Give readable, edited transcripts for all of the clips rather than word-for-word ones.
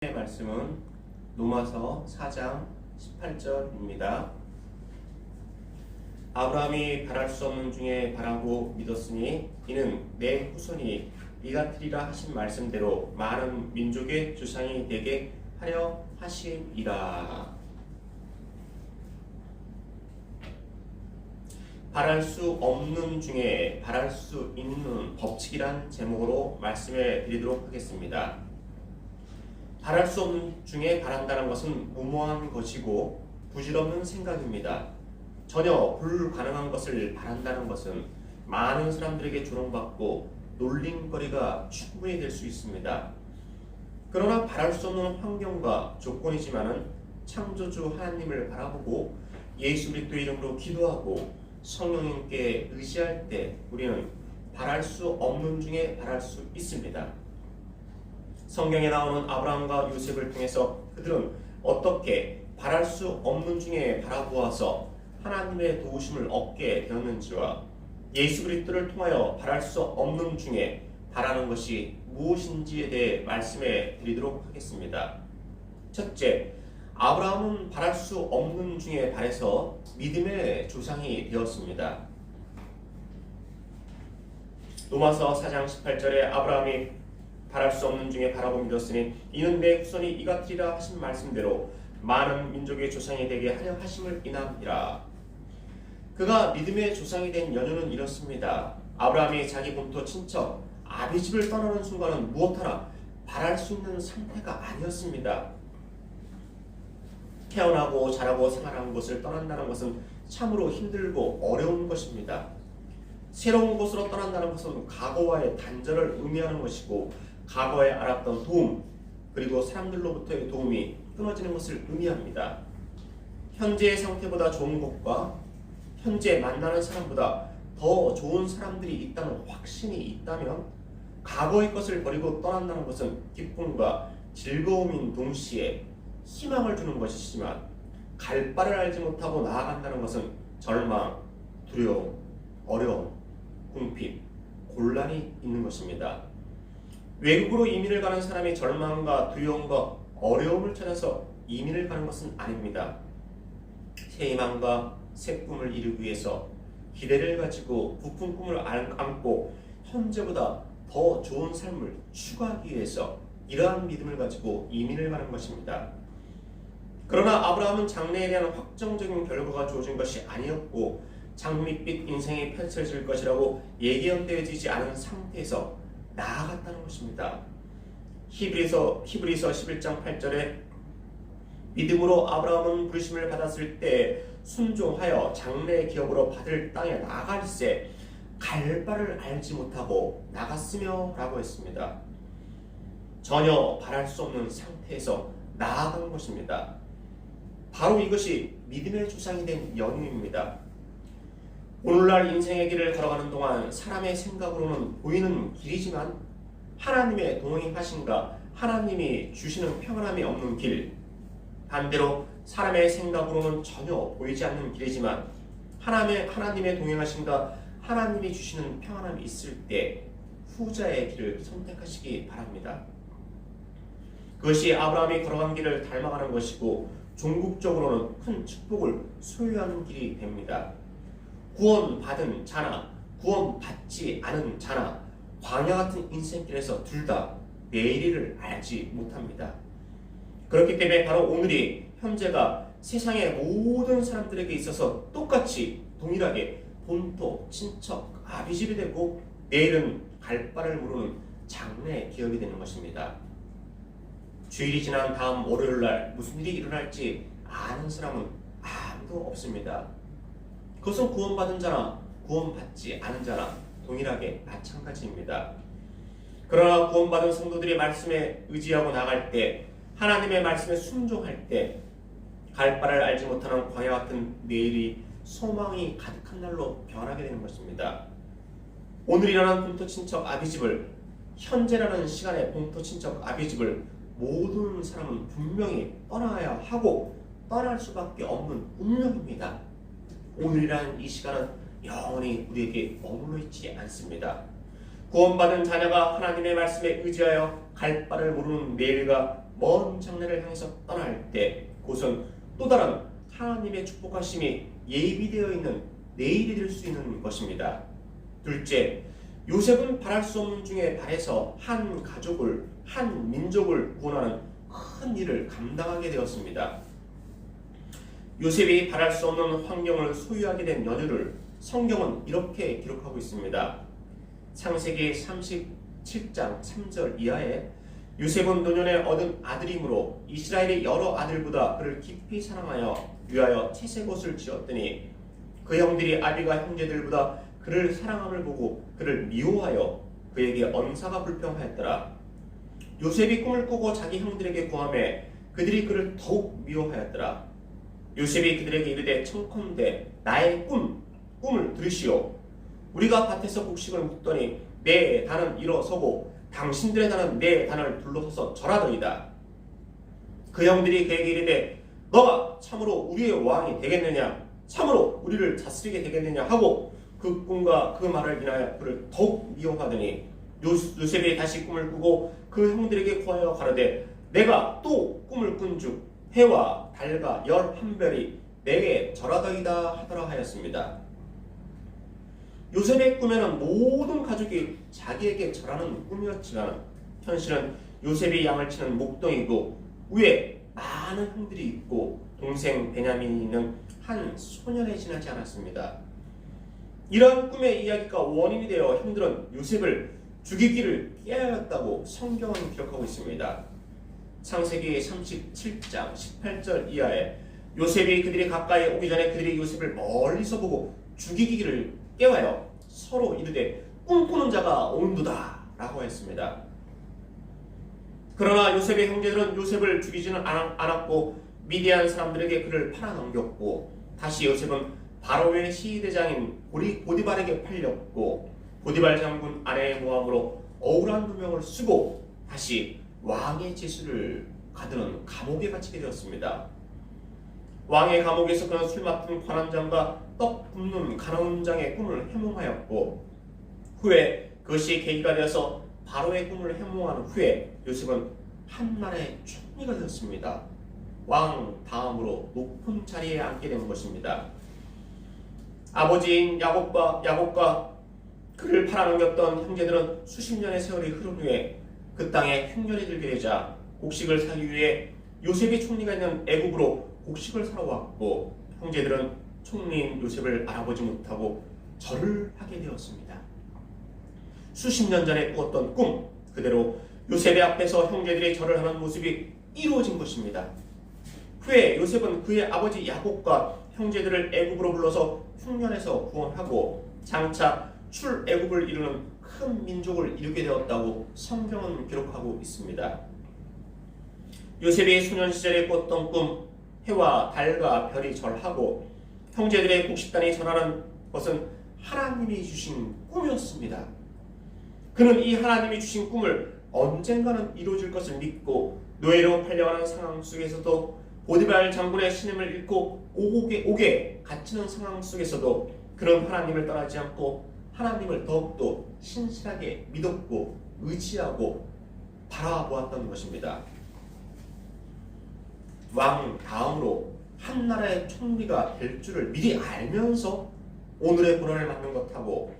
말씀은 로마서 4장 18절입니다. 아브라함이 바랄 수 없는 중에 바라고 믿었으니 이는 내 후손이 이같으리라 하신 말씀대로 많은 민족의 조상이 되게 하려 하심이라. 바랄 수 없는 중에 바랄 수 있는 법칙이란 제목으로 말씀을 드리도록 하겠습니다. 바랄 수 없는 중에 바란다는 것은 무모한 것이고 부질없는 생각입니다. 전혀 불가능한 것을 바란다는 것은 많은 사람들에게 조롱받고 놀림거리가 충분히 될 수 있습니다. 그러나 바랄 수 없는 환경과 조건이지만은 창조주 하나님을 바라보고 예수 그리스도의 이름으로 기도하고 성령님께 의지할 때 우리는 바랄 수 없는 중에 바랄 수 있습니다. 성경에 나오는 아브라함과 요셉을 통해서 그들은 어떻게 바랄 수 없는 중에 바라보아서 하나님의 도우심을 얻게 되었는지와 예수 그리스도를 통하여 바랄 수 없는 중에 바라는 것이 무엇인지에 대해 말씀해 드리도록 하겠습니다. 첫째, 아브라함은 바랄 수 없는 중에 바라서 믿음의 조상이 되었습니다. 로마서 4장 18절에 아브라함이 바랄 수 없는 중에 바라고 믿었으니 이는 내 후손이 이같으리라 하신 말씀대로 많은 민족의 조상이 되게 하려 하심을 인함이라. 그가 믿음의 조상이 된 연유는 이렇습니다. 아브라함이 자기 본토 친척 아비집을 떠나는 순간은 무엇하나 바랄 수 있는 상태가 아니었습니다. 태어나고 자라고 생활한 곳을 떠난다는 것은 참으로 힘들고 어려운 것입니다. 새로운 곳으로 떠난다는 것은 과거와의 단절을 의미하는 것이고 과거에 알았던 도움 그리고 사람들로부터의 도움이 끊어지는 것을 의미합니다. 현재의 상태보다 좋은 것과 현재 만나는 사람보다 더 좋은 사람들이 있다는 확신이 있다면 과거의 것을 버리고 떠난다는 것은 기쁨과 즐거움인 동시에 희망을 주는 것이지만 갈 바를 알지 못하고 나아간다는 것은 절망, 두려움, 어려움, 궁핍, 곤란이 있는 것입니다. 외국으로 이민을 가는 사람이 절망과 두려움과 어려움을 찾아서 이민을 가는 것은 아닙니다. 새 희망과 새 꿈을 이루기 위해서 기대를 가지고 부푼 꿈을 안고 현재보다 더 좋은 삶을 추구하기 위해서 이러한 믿음을 가지고 이민을 가는 것입니다. 그러나 아브라함은 장래에 대한 확정적인 결과가 주어진 것이 아니었고 장밋빛 인생이 펼쳐질 것이라고 예견되어지지 않은 상태에서 나아갔다는 것입니다. 히브리서 11장 8절에 믿음으로 아브라함은 부르심을 받았을 때 순종하여 장래 기업으로 받을 땅에 나갈새 갈 바를 알지 못하고 나갔으며 라고 했습니다. 전혀 바랄 수 없는 상태에서 나아간 것입니다. 바로 이것이 믿음의 조상이 된 연유입니다. 오늘날 인생의 길을 걸어가는 동안 사람의 생각으로는 보이는 길이지만 하나님의 동행하심과 하나님이 주시는 평안함이 없는 길, 반대로 사람의 생각으로는 전혀 보이지 않는 길이지만 하나님의 동행하심과 하나님이 주시는 평안함이 있을 때 후자의 길을 선택하시기 바랍니다. 그것이 아브라함이 걸어간 길을 닮아가는 것이고 종국적으로는 큰 축복을 소유하는 길이 됩니다. 구원받은 자나 구원받지 않은 자나 광야 같은 인생길에서 둘 다 내일을 알지 못합니다. 그렇기 때문에 바로 오늘이 현재가 세상의 모든 사람들에게 있어서 똑같이 동일하게 본토, 친척, 아비집이 되고 내일은 갈 바를 모르는 장래 기업이 되는 것입니다. 주일이 지난 다음 월요일날 무슨 일이 일어날지 아는 사람은 아무도 없습니다. 그것은 구원받은 자나 구원받지 않은 자나 동일하게 마찬가지입니다. 그러나 구원받은 성도들이 말씀에 의지하고 나갈 때 하나님의 말씀에 순종할 때 갈 바를 알지 못하는 광야 같은 내일이 소망이 가득한 날로 변하게 되는 것입니다. 오늘이라는 본토 친척 아비집을 현재라는 시간의 본토 친척 아비집을 모든 사람은 분명히 떠나야 하고 떠날 수밖에 없는 운명입니다. 오늘이라는 이 시간은 영원히 우리에게 머물러 있지 않습니다. 구원받은 자녀가 하나님의 말씀에 의지하여 갈 바를 모르는 내일과 먼 장래를 향해서 떠날 때 그것은 또 다른 하나님의 축복하심이 예비되어 있는 내일이 될 수 있는 것입니다. 둘째, 요셉은 바랄 수 없는 중에 발해서 한 가족을, 한 민족을 구원하는 큰 일을 감당하게 되었습니다. 요셉이 바랄 수 없는 환경을 소유하게 된 연유를 성경은 이렇게 기록하고 있습니다. 창세기 37장 3절 이하에 요셉은 노년에 얻은 아들이므로 이스라엘의 여러 아들보다 그를 깊이 사랑하여 위하여 채색 옷을 지었더니 그 형들이 아비가 형제들보다 그를 사랑함을 보고 그를 미워하여 그에게 언사가 불평하였더라. 요셉이 꿈을 꾸고 자기 형들에게 구하매 그들이 그를 더욱 미워하였더라. 요셉이 그들에게 이르되 청컨대 나의 꿈을 들으시오. 우리가 밭에서 곡식을 묵더니 내 단은 일어서고 당신들의 단은 내 단을 둘러서서 절하더이다. 그 형들이 그에게 이르되 너가 참으로 우리의 왕이 되겠느냐, 참으로 우리를 다스리게 되겠느냐 하고 그 꿈과 그 말을 인하여 그를 더욱 미워하더니 요셉이 다시 꿈을 꾸고 그 형들에게 구하여 가로되 내가 또 꿈을 꾼즉 해와 달과 열 한 별이 내게 절하더이다 하더라 하였습니다. 요셉의 꿈에는 모든 가족이 자기에게 절하는 꿈이었지만 현실은 요셉이 양을 치는 목동이고 위에 많은 형들이 있고 동생 베냐민이 있는 한 소년에 지나지 않았습니다. 이러한 꿈의 이야기가 원인이 되어 형들은 요셉을 죽이기를 깨하였다고 성경은 기록하고 있습니다. 창세기 37장 18절 이하에 요셉이 그들이 가까이 오기 전에 그들이 요셉을 멀리서 보고 죽이기를 깨하여 서로 이르되 꿈꾸는 자가 온도다 라고 했습니다. 그러나 요셉의 형제들은 요셉을 죽이지는 않았고 미디안 사람들에게 그를 팔아넘겼고 다시 요셉은 바로의 시대장인 보디발에게 팔렸고 보디발 장군 아내의 모함으로 억울한 누명을 쓰고 다시 왕의 지수를 가두는 감옥에 갇히게 되었습니다. 왕의 감옥에서 그는 술 맡은 관원장과 떡 굽는 간원장의 꿈을 해몽하였고 후에 그것이 계기가 되어서 바로의 꿈을 해몽한 후에 요셉은 한나라의 총리가 되었습니다. 왕 다음으로 높은 자리에 앉게 된 것입니다. 아버지인 야곱과 그를 팔아넘겼던 형제들은 수십 년의 세월이 흐른 후에 그 땅에 흉년이 들게 되자 곡식을 사기 위해 요셉이 총리가 있는 애굽으로 곡식을 사러 왔고 형제들은 총리인 요셉을 알아보지 못하고 절을 하게 되었습니다. 수십 년 전에 꾸었던 꿈 그대로 요셉의 앞에서 형제들이 절을 하는 모습이 이루어진 것입니다. 후에 요셉은 그의 아버지 야곱과 형제들을 애굽으로 불러서 흉년에서 구원하고 장차 출애굽을 이루는 큰 민족을 이루게 되었다고 성경은 기록하고 있습니다. 요셉이 소년 시절에 꿨던 꿈 해와 달과 별이 절하고 형제들의 곡식단이 절하는 것은 하나님이 주신 꿈이었습니다. 그는 이 하나님이 주신 꿈을 언젠가는 이루어질 것을 믿고 노예로 팔려가는 상황 속에서도 보디발 장군의 신임을 잃고 옥에 갇히는 상황 속에서도 그는 하나님을 떠나지 않고 하나님을 더욱더 신실하게 믿었고 의지하고 바라보았던 것입니다. 왕 다음으로 한 나라의 총리가 될 줄을 미리 알면서 오늘의 고난을 맞는 것하고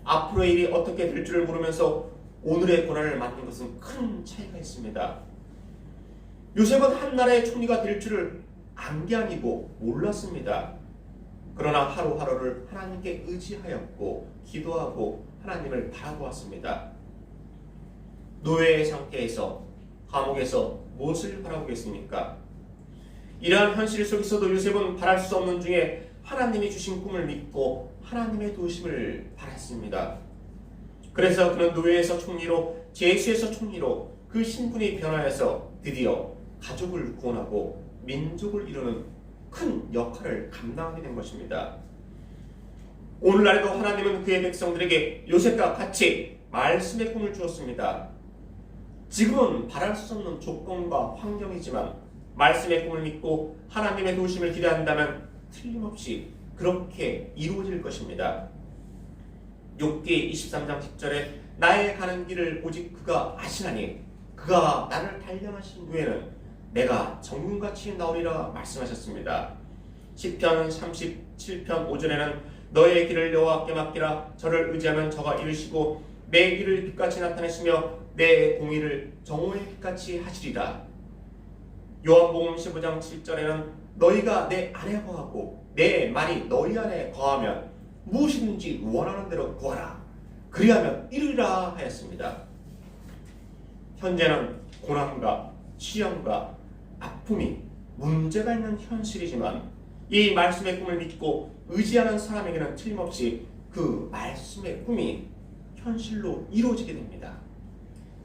앞으로의 일이 어떻게 될 줄을 모르면서 오늘의 고난을 맞는 것은 큰 차이가 있습니다. 요셉은 한 나라의 총리가 될 줄을 안 게 아니고 몰랐습니다. 그러나 하루하루를 하나님께 의지하였고 기도하고 하나님을 바라보았습니다. 노예의 상태에서 감옥에서 무엇을 바라보겠습니까? 이러한 현실 속에서도 요셉은 바랄 수 없는 중에 하나님이 주신 꿈을 믿고 하나님의 도우심을 바랐습니다. 그래서 그는 노예에서 총리로 제수에서 총리로 그 신분이 변화해서 드디어 가족을 구원하고 민족을 이루는 큰 역할을 감당하게 된 것입니다. 오늘날에도 하나님은 그의 백성들에게 요셉과 같이 말씀의 꿈을 주었습니다. 지금은 바랄 수 없는 조건과 환경이지만 말씀의 꿈을 믿고 하나님의 도우심을 기대한다면 틀림없이 그렇게 이루어질 것입니다. 욥기 23장 10절에 나의 가는 길을 오직 그가 아시나니 그가 나를 단련하신 후에는 내가 정금같이 나오리라 말씀하셨습니다. 시편 37편 5절에는 너의 길을 여호와께 맡기라. 저를 의지하면 저가 이루시고 내 길을 빛같이 나타내시며 내 공의를 정오의 빛같이 하시리라. 요한복음 15장 7절에는 너희가 내 안에 거하고 내 말이 너희 안에 거하면 무엇이든지 원하는 대로 구하라. 그리하면 이루리라 하였습니다. 현재는 고난과 시험과 아픔이 문제가 있는 현실이지만 이 말씀의 꿈을 믿고 의지하는 사람에게는 틀림없이 그 말씀의 꿈이 현실로 이루어지게 됩니다.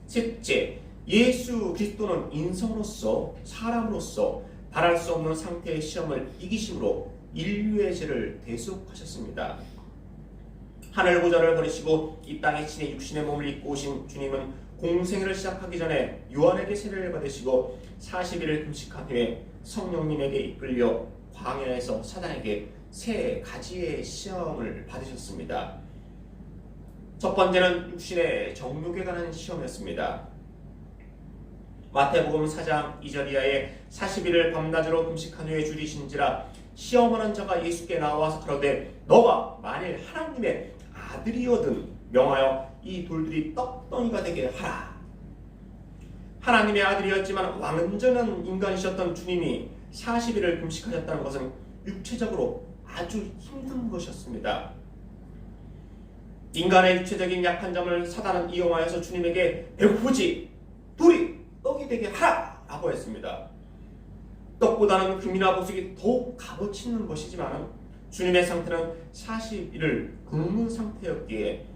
셋째, 예수 그리스도는 인성으로서 사람으로서 바랄 수 없는 상태의 시험을 이기심으로 인류의 죄를 대속하셨습니다. 하늘 보좌를 버리시고 이 땅의 신의 육신의 몸을 입고 오신 주님은 공생애를 시작하기 전에 요한에게 세례를 받으시고 40일을 금식한 후에 성령님에게 이끌려 광야에서 사단에게 세 가지의 시험을 받으셨습니다. 첫 번째는 육신의 정욕에 관한 시험이었습니다. 마태복음 4장 2절 이하에 40일을 밤낮으로 금식한 후에 줄이신지라 시험하는 자가 예수께 나와서 그러되 너가 만일 하나님의 아들이거든 명하여 이 돌들이 떡덩이가 되게 하라. 하나님의 아들이었지만 완전한 인간이셨던 주님이 40일을 금식하셨다는 것은 육체적으로 아주 힘든 것이었습니다. 인간의 육체적인 약한 점을 사단은 이용하여서 주님에게 배고프지 돌이 떡이 되게 하라 라고 했습니다. 떡보다는 금이나 보석이 더욱 값어치 있는 것이지만 주님의 상태는 40일을 굶는 상태였기에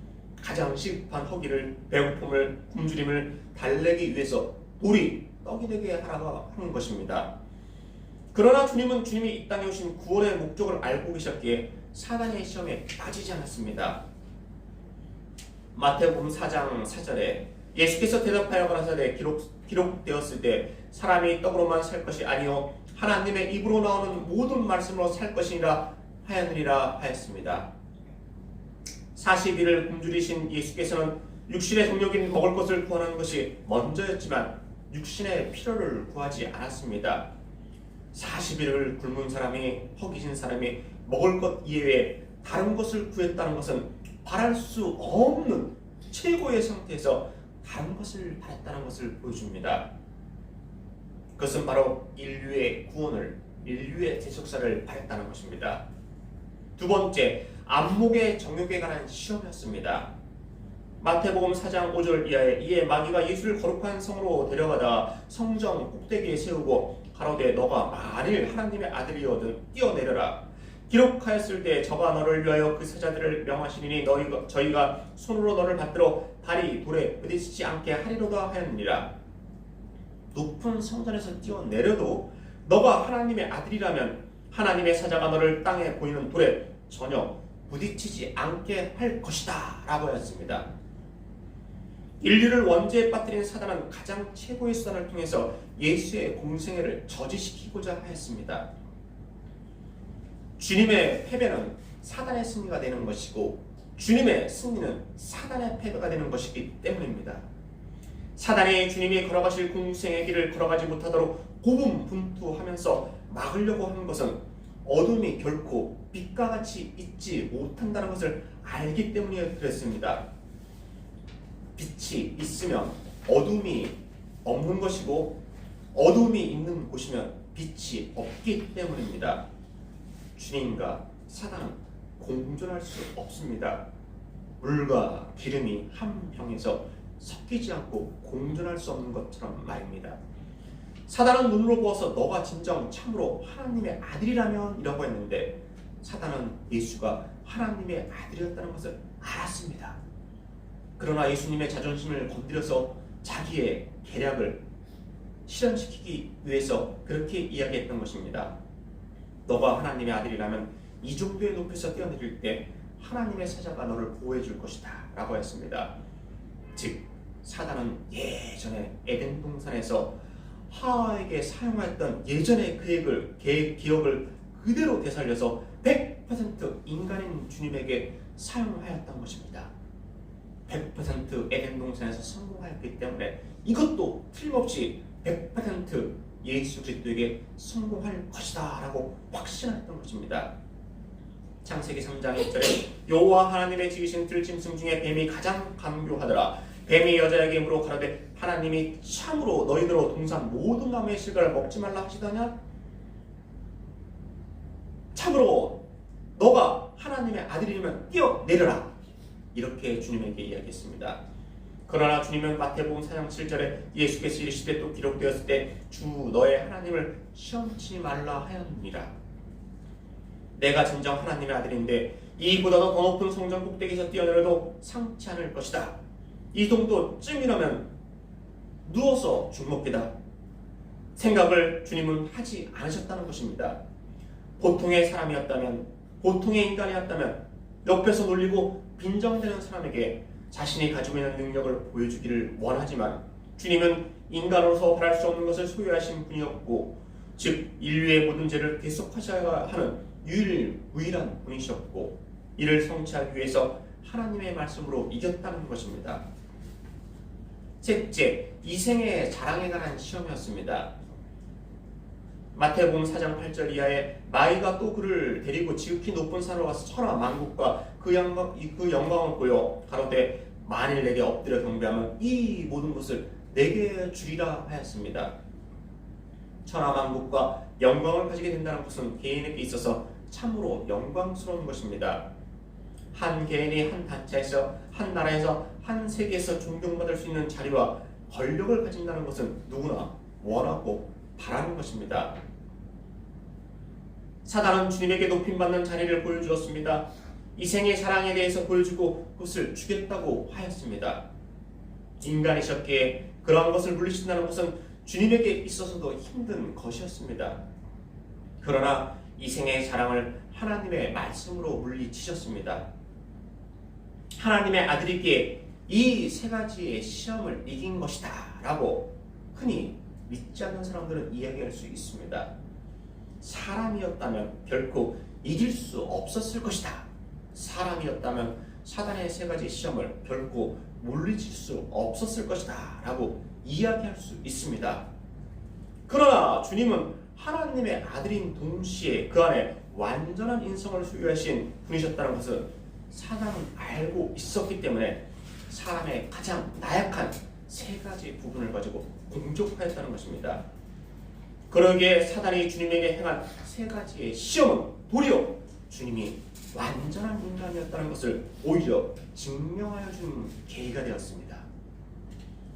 가장 시급한 허기를, 배고픔을, 굶주림을 달래기 위해서 돌이 떡이 되게 하라고 하는 것입니다. 그러나 주님이 이 땅에 오신 구원의 목적을 알고 계셨기에 사단의 시험에 빠지지 않았습니다. 마태복음 4장 4절에 예수께서 대답하여 가라사대 기록되었을 때 사람이 떡으로만 살 것이 아니요 하나님의 입으로 나오는 모든 말씀으로 살 것이니라 하였느니라 하였습니다. 40일을 굶주리신 예수께서는 육신의 정욕인 먹을 것을 구하는 것이 먼저였지만 육신의 필요를 구하지 않았습니다. 40일을 굶은 사람이 허기진 사람이 먹을 것 이외에 다른 것을 구했다는 것은 바랄 수 없는 최고의 상태에서 다른 것을 바랬다는 것을 보여줍니다. 그것은 바로 인류의 구원을, 인류의 대속사를 바랬다는 것입니다. 두 번째, 안목의 정욕에 관한 시험이었습니다. 마태복음 4장 5절 이하에 이에 마귀가 예수를 거룩한 성으로 데려가다 성정 꼭대기에 세우고 가로되 너가 만일 하나님의 아들이거든 뛰어내려라. 기록하였을 때 저가 너를 위하여 그 사자들을 명하시니 저희가 손으로 너를 받들어 발이 돌에 부딪히지 않게 하리로다 하였느니라. 높은 성전에서 뛰어내려도 너가 하나님의 아들이라면 하나님의 사자가 너를 땅에 보이는 돌에 전혀 부딪히지 않게 할 것이다 라고 하였습니다. 인류를 원죄에 빠뜨린 사단은 가장 최고의 수단을 통해서 예수의 공생애를 저지시키고자 하였습니다. 주님의 패배는 사단의 승리가 되는 것이고 주님의 승리는 사단의 패배가 되는 것이기 때문입니다. 사단이 주님이 걸어가실 공생의 길을 걸어가지 못하도록 고분분투하면서 막으려고 하는 것은 어둠이 결코 빛과 같이 있지 못한다는 것을 알기 때문에 그랬습니다. 빛이 있으면 어둠이 없는 것이고 어둠이 있는 곳이면 빛이 없기 때문입니다. 주님과 사단은 공존할 수 없습니다. 물과 기름이 한 병에서 섞이지 않고 공존할 수 없는 것처럼 말입니다. 사단은 눈으로 보아서 너가 진정 참으로 하나님의 아들이라면 이라고 했는데 사단은 예수가 하나님의 아들이었다는 것을 알았습니다. 그러나 예수님의 자존심을 건드려서 자기의 계략을 실현시키기 위해서 그렇게 이야기했던 것입니다. 너가 하나님의 아들이라면 이 정도의 높이에서 뛰어내릴 때 하나님의 사자가 너를 보호해 줄 것이다 라고 했습니다. 즉 사단은 예전에 에덴 동산에서 하와에게 사용하였던 예전의 기억을 그대로 되살려서 100% 인간인 주님에게 사용하였던 것입니다. 100% 에덴 동산에서 성공하였기 때문에 이것도 틀림없이 100% 예수 그리스도에게 성공할 것이다 라고 확신했던 것입니다. 창세기 3장 1절에 여호와 하나님의 지으신 들짐승 중에 뱀이 가장 간교하더라. 뱀이 여자에게 물어 가라되 하나님이 참으로 너희더러 동산 모든 나무의 실과를 먹지 말라 하시더냐? 참으로 너가 하나님의 아들이면 뛰어내려라. 이렇게 주님에게 이야기했습니다. 그러나 주님은 마태복음 4장 7절에 예수께서 이르시되 또 기록되었을 때 주 너의 하나님을 시험치 말라 하였느니라. 내가 진정 하나님의 아들인데 이보다도 더 높은 성전 꼭대기에서 뛰어내려도 상치 않을 것이다. 이 정도쯤이라면 누워서 죽먹기다. 생각을 주님은 하지 않으셨다는 것입니다. 보통의 사람이었다면, 보통의 인간이었다면 옆에서 놀리고 빈정대는 사람에게 자신이 가지고 있는 능력을 보여주기를 원하지만 주님은 인간으로서 바랄 수 없는 것을 소유하신 분이었고, 즉 인류의 모든 죄를 대속하셔야 하는 유일무이한 분이셨고, 이를 성취하기 위해서 하나님의 말씀으로 이겼다는 것입니다. 셋째, 이생의 자랑에 관한 시험이었습니다. 마태복음 4장 8절 이하에 마귀가 또 그를 데리고 지극히 높은 산으로 가서 천하 만국과 그 영광을 보여 가로되 만일 내게 엎드려 경배하면 이 모든 것을 내게 주리라 하였습니다. 천하 만국과 영광을 가지게 된다는 것은 개인에게 있어서 참으로 영광스러운 것입니다. 한 개인이 한 단체에서, 한 나라에서, 한 세계에서 존경받을 수 있는 자리와 권력을 가진다는 것은 누구나 원하고 바라는 것입니다. 사단은 주님에게 높임받는 자리를 보여주었습니다. 이생의 사랑에 대해서 보여주고 그것을 주겠다고 하였습니다. 인간이셨기에 그러한 것을 물리친다는 것은 주님에게 있어서도 힘든 것이었습니다. 그러나 이생의 자랑을 하나님의 말씀으로 물리치셨습니다. 하나님의 아들이기에 이 세 가지의 시험을 이긴 것이다 라고 흔히 믿지 않는 사람들은 이야기할 수 있습니다. 사람이었다면 결코 이길 수 없었을 것이다. 사람이었다면 사단의 세 가지 시험을 결코 물리칠 수 없었을 것이다 라고 이야기할 수 있습니다. 그러나 주님은 하나님의 아들인 동시에 그 안에 완전한 인성을 소유하신 분이셨다는 것을 사단은 알고 있었기 때문에 사람의 가장 나약한 세 가지 부분을 가지고 공격하였다는 것입니다. 그러기에 사단이 주님에게 행한 세 가지의 시험은 도리어 주님이 완전한 인간이었다는 것을 오히려 증명하여 준 계기가 되었습니다.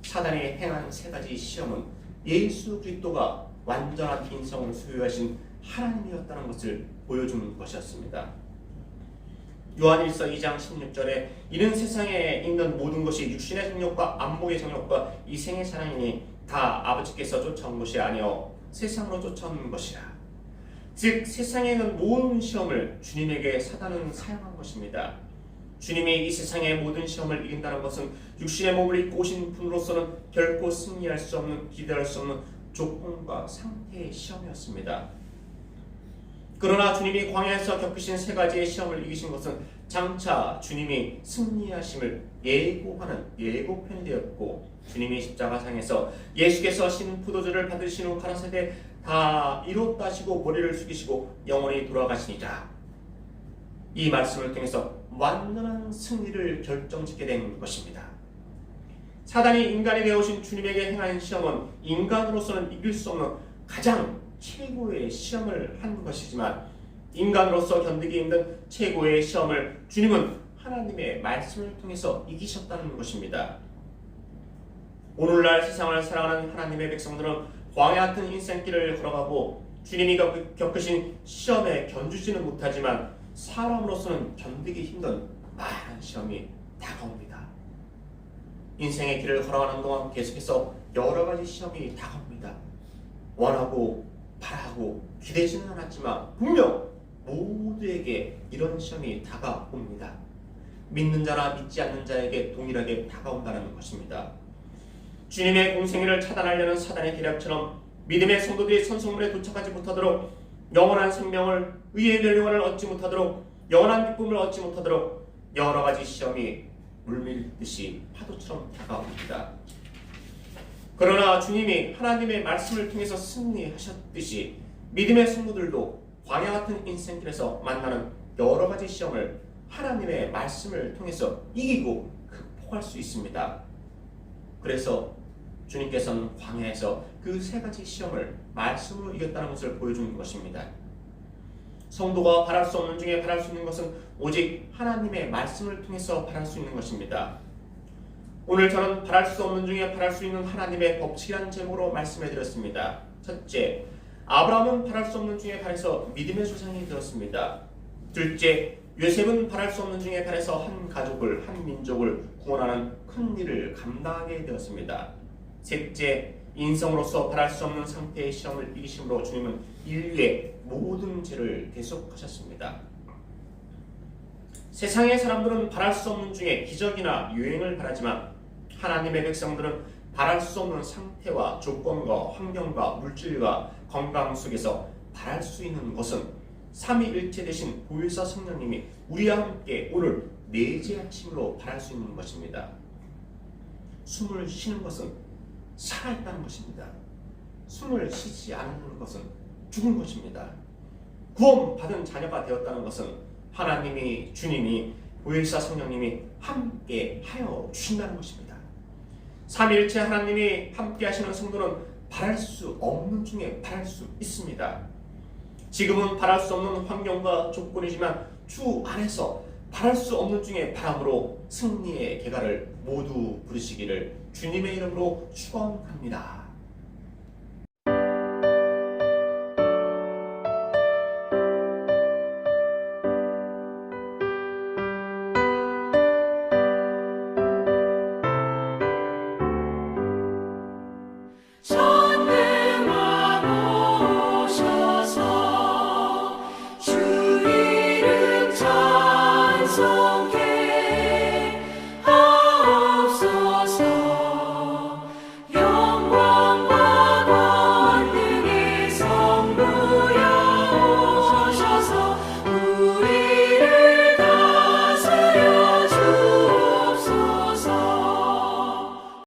사단이 행한 세 가지 시험은 예수 그리스도가 완전한 인성을 소유하신 하나님이었다는 것을 보여주는 것이었습니다. 요한일서 2장 16절에 이는 세상에 있는 모든 것이 육신의 정욕과 안목의 정욕과 이 생의 사랑이니 다 아버지께서 쫓아온 것이 아니요 세상으로 쫓아온 것이라. 즉 세상에 있는 모든 시험을 주님에게 사단은 사용한 것입니다. 주님이 이 세상의 모든 시험을 이긴다는 것은 육신의 몸을 입고 오신 분으로서는 결코 승리할 수 없는, 기대할 수 없는 조건과 상태의 시험이었습니다. 그러나 주님이 광야에서 겪으신 세 가지의 시험을 이기신 것은 장차 주님이 승리하심을 예고하는 예고편이 되었고, 주님이 십자가상에서 예수께서 신 포도주를 받으신 후 가라사대 다 이뤘다 하시고 머리를 숙이시고 영원히 돌아가시니라. 이 말씀을 통해서 완전한 승리를 결정짓게 된 것입니다. 사단이 인간이 되어오신 주님에게 행한 시험은 인간으로서는 이길 수 없는 가장 최고의 시험을 한 것이지만, 인간으로서 견디기 힘든 최고의 시험을 주님은 하나님의 말씀을 통해서 이기셨다는 것입니다. 오늘날 세상을 살아가는 하나님의 백성들은 광야 같은 인생길을 걸어가고 주님이 겪으신 시험에 견주지는 못하지만 사람으로서는 견디기 힘든 많은 시험이 다가옵니다. 인생의 길을 걸어가는 동안 계속해서 여러 가지 시험이 다가옵니다. 원하고 바라고 기대지는 않았지만 분명 모두에게 이런 시험이 다가옵니다. 믿는 자나 믿지 않는 자에게 동일하게 다가온다는 것입니다. 주님의 공생애를 차단하려는 사단의 계략처럼 믿음의 성도들이 선성문에 도착하지 못하도록, 영원한 생명을, 의의 멸류관을 얻지 못하도록, 영원한 기쁨을 얻지 못하도록 여러 가지 시험이 물밀듯이 파도처럼 다가옵니다. 그러나 주님이 하나님의 말씀을 통해서 승리하셨듯이 믿음의 성도들도 광야 같은 인생길에서 만나는 여러 가지 시험을 하나님의 말씀을 통해서 이기고 극복할 수 있습니다. 그래서 주님께서는 광야에서 그 세 가지 시험을 말씀으로 이겼다는 것을 보여주는 것입니다. 성도가 바랄 수 없는 중에 바랄 수 있는 것은 오직 하나님의 말씀을 통해서 바랄 수 있는 것입니다. 오늘 저는 바랄 수 없는 중에 바랄 수 있는 하나님의 법칙이라는 제목으로 말씀해 드렸습니다. 첫째, 아브라함은 바랄 수 없는 중에 바라서 믿음의 조상이 되었습니다. 둘째, 요셉은 바랄 수 없는 중에 바라서 한 가족을, 한 민족을 구원하는 큰 일을 감당하게 되었습니다. 셋째, 인성으로서 바랄 수 없는 상태의 시험을 이기심으로 주님은 인류의 모든 죄를 대속하셨습니다. 세상의 사람들은 바랄 수 없는 중에 기적이나 유행을 바라지만 하나님의 백성들은 바랄 수 없는 상태와 조건과 환경과 물질과 건강 속에서 바랄 수 있는 것은 삼위일체 되신 보혜사 성령님이 우리와 함께 오늘 내재하심으로 바랄 수 있는 것입니다. 숨을 쉬는 것은 살아있다는 것입니다. 숨을 쉬지 않는 것은 죽은 것입니다. 구원받은 자녀가 되었다는 것은 하나님이, 주님이, 보혜사 성령님이 함께 하여 주신다는 것입니다. 삼위일체 하나님이 함께 하시는 성도는 바랄 수 없는 중에 바랄 수 있습니다. 지금은 바랄 수 없는 환경과 조건이지만 주 안에서 바랄 수 없는 중에 바람으로 승리의 계가를 모두 부르시기를 주님의 이름으로 축원합니다. 전능왕 오셔서 주 이름 찬송케